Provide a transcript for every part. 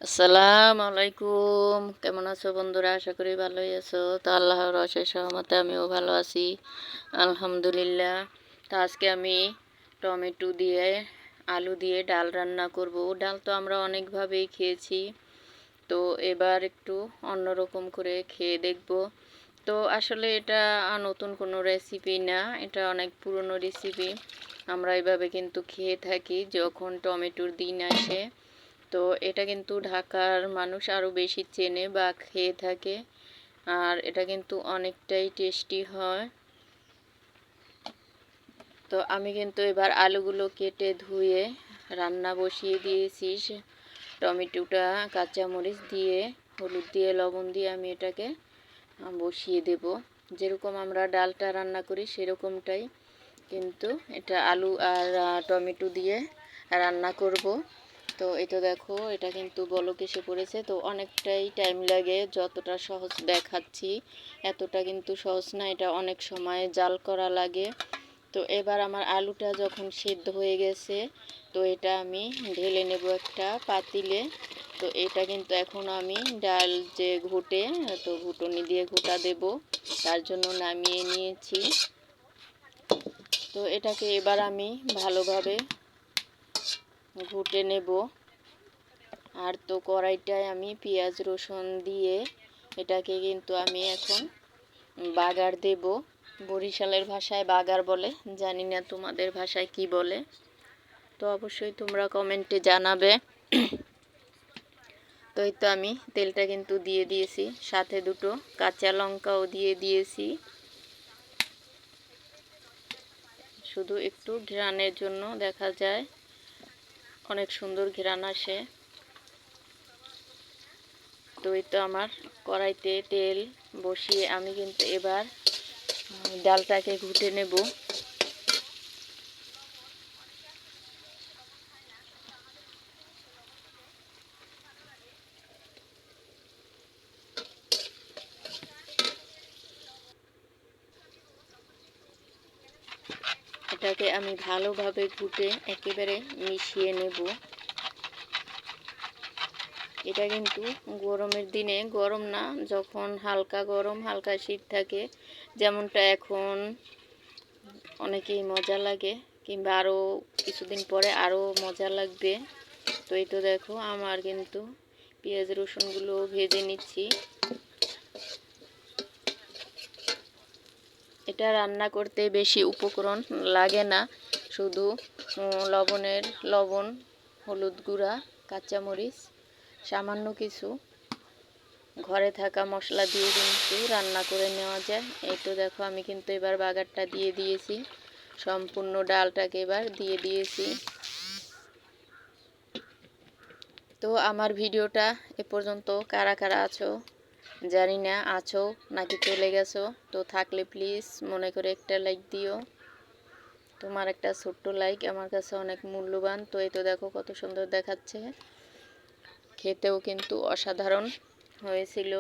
আসসালামু আলাইকুম। কেমন আছো বন্ধুরা? আশা করি ভালোই আছো। তো আল্লাহর অশেষ রহমতে আমিও ভালো আছি, আলহামদুলিল্লাহ। তো আজকে আমি টমেটো দিয়ে আলু দিয়ে ডাল রান্না করব। ডাল তো আমরা অনেকভাবেই খেয়েছি, তো এবার একটু অন্যরকম করে খেয়ে দেখব। তো আসলে এটা নতুন কোনো রেসিপি না, এটা অনেক পুরনো রেসিপি। আমরা এভাবে কিন্তু খেয়ে থাকি যখন টমেটোর দিন আসে। তো এটা কিন্তু ঢাকার মানুষ আরও বেশি চেনে বা খেয়ে থাকে, আর এটা কিন্তু অনেকটাই টেস্টি হয়। তো আমি কিন্তু এবার আলুগুলো কেটে ধুয়ে রান্না বসিয়ে দিয়েছি। টমেটোটা কাঁচামরিচ দিয়ে হলুদ দিয়ে লবণ দিয়ে আমি এটাকে বসিয়ে দেব। যেরকম আমরা ডালটা রান্না করি সেরকমটাই কিন্তু এটা আলু আর টমেটো দিয়ে রান্না করব। তো এটা দেখো, এটা কিন্তু বলক এসে পড়েছে। তো অনেকটাই টাইম লাগে, যতটা সহজ দেখাচ্ছি এতটা কিন্তু সহজ না, এটা অনেক সময় জাল করা লাগে। তো এবার আমার আলুটা যখন সেদ্ধ হয়ে গেছে, তো এটা আমি ঢেলে নেব একটা পাতিলে। তো এটা কিন্তু এখন আমি ডাল যে ঘুটে, তো ঘুটনি দিয়ে ঘুটা দেব, তার জন্য নামিয়ে নিয়েছি। তো এটাকে এবার আমি ভালোভাবে ঘুটে নেব। আর তো কড়াইটায় আমি পেঁয়াজ রসুন দিয়ে এটাকে কিন্তু আমি এখন বাগার দেব। বরিশালের ভাষায় বাগার বলে, জানি না তোমাদের ভাষায় কি বলে, তো অবশ্যই তোমরা কমেন্টে জানাবে। তো এই তো আমি তেলটা কিন্তু দিয়ে দিয়েছি, সাথে দুটো কাঁচা লঙ্কাও দিয়ে দিয়েছি, শুধু একটু ঘ্রাণের জন্য। দেখা যায় অনেক সুন্দর ঘ্রাণ আসে। তো এই তো আমার কড়াইতে তেল বসিয়ে আমি কিন্তু এবার ডালটাকে ঘুটে নেব। এটাকে আমি ভালোভাবে ঘুটে একেবারে মিশিয়ে নেব। এটা কিন্তু গরমের দিনে, গরম না, যখন হালকা গরম হালকা শীত থাকে, যেমনটা এখন, অনেকেই মজা লাগে, কিংবা আরও কিছুদিন পরে আরও মজা লাগবে। তো এই তো দেখো, আমার কিন্তু পেঁয়াজ রসুনগুলো ভেজে নিচ্ছি। এটা রান্না করতে বেশি উপকরণ লাগে না, শুধু লবণ, হলুদ গুঁড়া, কাঁচামরিচ, সামান্য কিছু ঘরে থাকা মশলা দিয়ে কিন্তু রান্না করে নেওয়া যায়। এই তো দেখো, আমি কিন্তু এবার বাগারটা দিয়ে দিয়েছি, সম্পূর্ণ ডালটাকে এবার দিয়ে দিয়েছি। তো আমার ভিডিওটা এ পর্যন্ত কারা কারা আছো জানি না, আছো নাকি চলে গেছো, তো থাকলে প্লিজ মনে করে একটা লাইক দিও। তোমার একটা ছোট্ট লাইক আমার কাছে অনেক মূল্যবান। তো এই তো দেখো কত সুন্দর দেখাচ্ছে, খেতেও কিন্তু অসাধারণ হয়েছিল।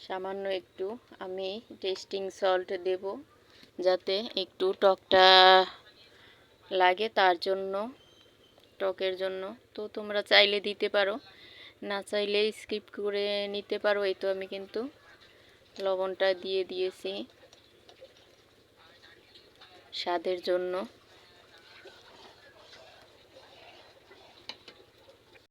সামান্য একটু আমি টেস্টিং সল্ট দেব, যাতে একটু টকটা লাগে, তার জন্য, টকের জন্য। তো তোমরা চাইলে দিতে পারো, না চাইলে স্কিপ করে নিতে পারো। এই তো আমি কিন্তু লবণটা দিয়ে দিয়েছি স্বাদের জন্য।